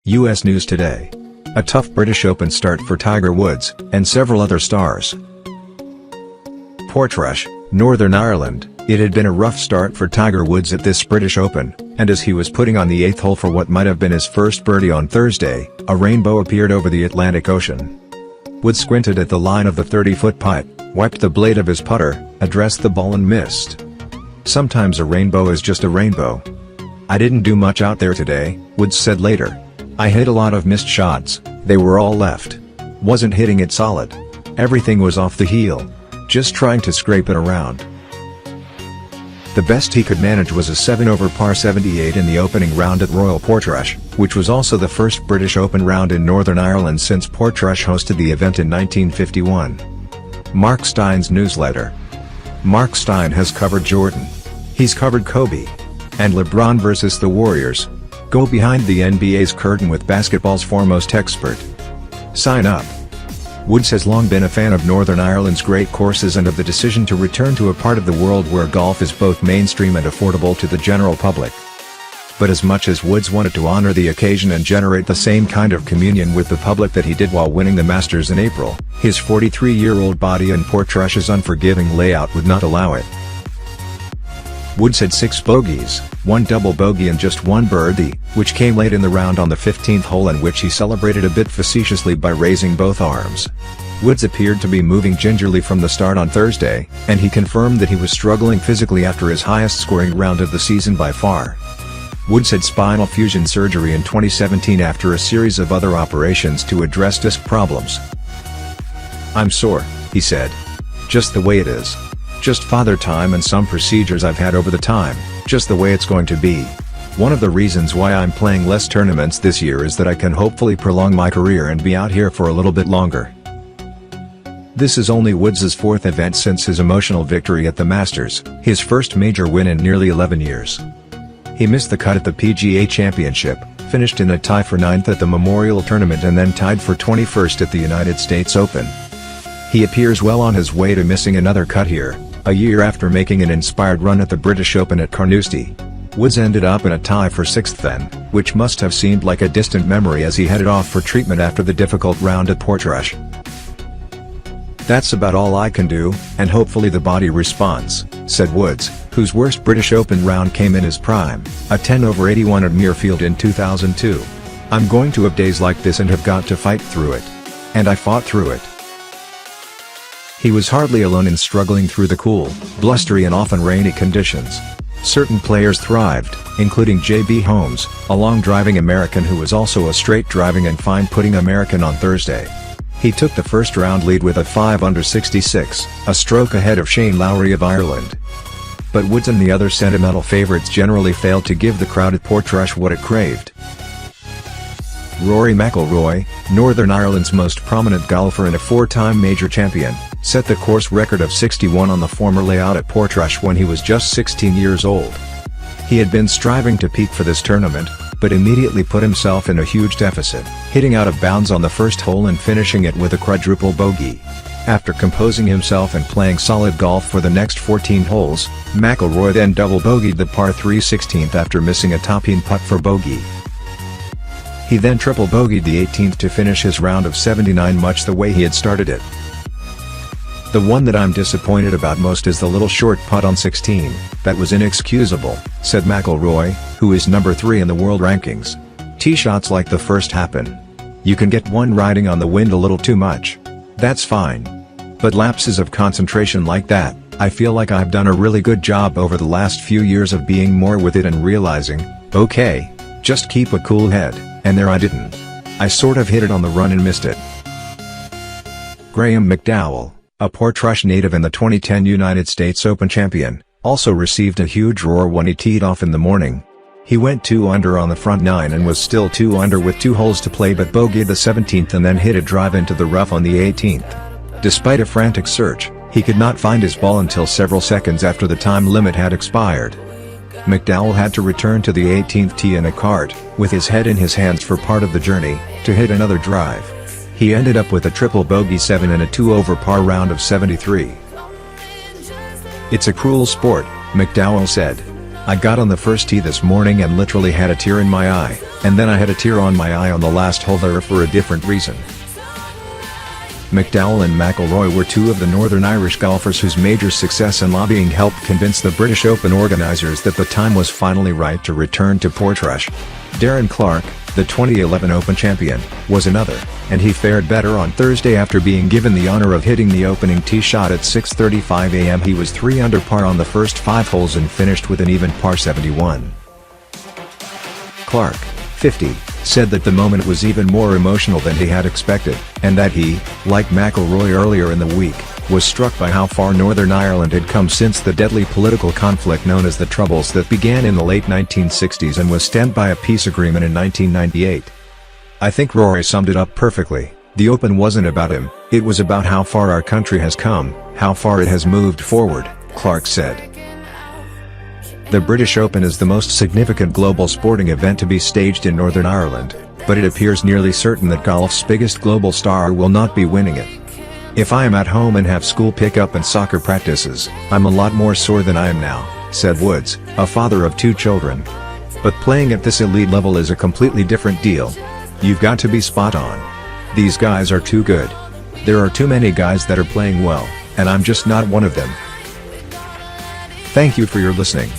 US News Today. A tough British Open start for Tiger Woods, and several other stars. Portrush, Northern Ireland. It had been a rough start for Tiger Woods at this British Open, and as he was putting on the 8th hole for what might have been his first birdie on Thursday, a rainbow appeared over the Atlantic Ocean. Woods squinted at the line of the 30-foot putt, wiped the blade of his putter, addressed the ball and missed. Sometimes a rainbow is just a rainbow. "I didn't do much out there today," Woods said later. "I hit a lot of missed shots, they were all left. Wasn't hitting it solid. Everything was off the heel. Just trying to scrape it around." The best he could manage was a 7-over par 78 in the opening round at Royal Portrush, which was also the first British Open round in Northern Ireland since Portrush hosted the event in 1951. Mark Stein's newsletter. Mark Stein has covered Jordan. He's covered Kobe. And LeBron versus the Warriors. Go behind the NBA's curtain with basketball's foremost expert. Sign up. Woods has long been a fan of Northern Ireland's great courses and of the decision to return to a part of the world where golf is both mainstream and affordable to the general public. But as much as Woods wanted to honor the occasion and generate the same kind of communion with the public that he did while winning the Masters in April, his 43-year-old body and Portrush's unforgiving layout would not allow it. Woods had 6 bogeys, 1 double bogey and just 1 birdie, which came late in the round on the 15th hole, in which he celebrated a bit facetiously by raising both arms. Woods appeared to be moving gingerly from the start on Thursday, and he confirmed that he was struggling physically after his highest-scoring round of the season by far. Woods had spinal fusion surgery in 2017 after a series of other operations to address disc problems. "I'm sore," he said. "Just the way it is. Just father time and some procedures I've had over the time, just the way it's going to be. One of the reasons why I'm playing less tournaments this year is that I can hopefully prolong my career and be out here for a little bit longer." This is only Woods' 4th event since his emotional victory at the Masters, his first major win in nearly 11 years. He missed the cut at the PGA Championship, finished in a tie for 9th at the Memorial Tournament and then tied for 21st at the United States Open. He appears well on his way to missing another cut here, a year after making an inspired run at the British Open at Carnoustie. Woods ended up in a tie for 6th then, which must have seemed like a distant memory as he headed off for treatment after the difficult round at Portrush. "That's about all I can do, and hopefully the body responds," said Woods, whose worst British Open round came in his prime, a 10/81 at Muirfield in 2002. "I'm going to have days like this and have got to fight through it. And I fought through it." He was hardly alone in struggling through the cool, blustery and often rainy conditions. Certain players thrived, including J.B. Holmes, a long-driving American who was also a straight-driving and fine-putting American on Thursday. He took the first-round lead with a 5-under 66, a stroke ahead of Shane Lowry of Ireland. But Woods and the other sentimental favorites generally failed to give the crowd at Portrush what it craved. Rory McIlroy, Northern Ireland's most prominent golfer and a 4-time major champion, set the course record of 61 on the former layout at Portrush when he was just 16 years old. He had been striving to peak for this tournament, but immediately put himself in a huge deficit, hitting out of bounds on the first hole and finishing it with a quadruple bogey. After composing himself and playing solid golf for the next 14 holes, McIlroy then double bogeyed the par 3 16th after missing a top-pin putt for bogey. He then triple bogeyed the 18th to finish his round of 79 much the way he had started it. "The one that I'm disappointed about most is the little short putt on 16, that was inexcusable," said McIlroy, who is number 3 in the world rankings. "Tee shots like the first happen. You can get one riding on the wind a little too much. That's fine. But lapses of concentration like that, I feel like I've done a really good job over the last few years of being more with it and realizing, okay, just keep a cool head, and there I didn't. I sort of hit it on the run and missed it." Graham McDowell, a Portrush native and the 2010 United States Open champion, also received a huge roar when he teed off in the morning. He went 2 under on the front 9 and was still 2 under with 2 holes to play, but bogeyed the 17th and then hit a drive into the rough on the 18th. Despite a frantic search, he could not find his ball until several seconds after the time limit had expired. McDowell had to return to the 18th tee in a cart, with his head in his hands for part of the journey, to hit another drive. He ended up with a triple bogey 7 and a 2-over par round of 73. "It's a cruel sport," McDowell said. I got on the first tee this morning and literally had a tear in my eye, and then I had a tear on my eye on the last hole there for a different reason. McDowell and McIlroy were two of the Northern Irish golfers whose major success in lobbying helped convince the British Open organisers that the time was finally right to return to Portrush. Darren Clarke, the 2011 Open champion, was another, and he fared better on Thursday after being given the honour of hitting the opening tee shot at 6:35 a.m. He was 3 under par on the first 5 holes and finished with an even par 71. Clarke, 50, said that the moment was even more emotional than he had expected, and that he, like McIlroy earlier in the week, was struck by how far Northern Ireland had come since the deadly political conflict known as the Troubles that began in the late 1960s and was stemmed by a peace agreement in 1998. "I think Rory summed it up perfectly. The Open wasn't about him, it was about how far our country has come, how far it has moved forward," Clarke said. The British Open is the most significant global sporting event to be staged in Northern Ireland, but it appears nearly certain that golf's biggest global star will not be winning it. "If I am at home and have school pickup and soccer practices, I'm a lot more sore than I am now," said Woods, a father of 2 children. "But playing at this elite level is a completely different deal. You've got to be spot on. These guys are too good. There are too many guys that are playing well, and I'm just not one of them." Thank you for your listening.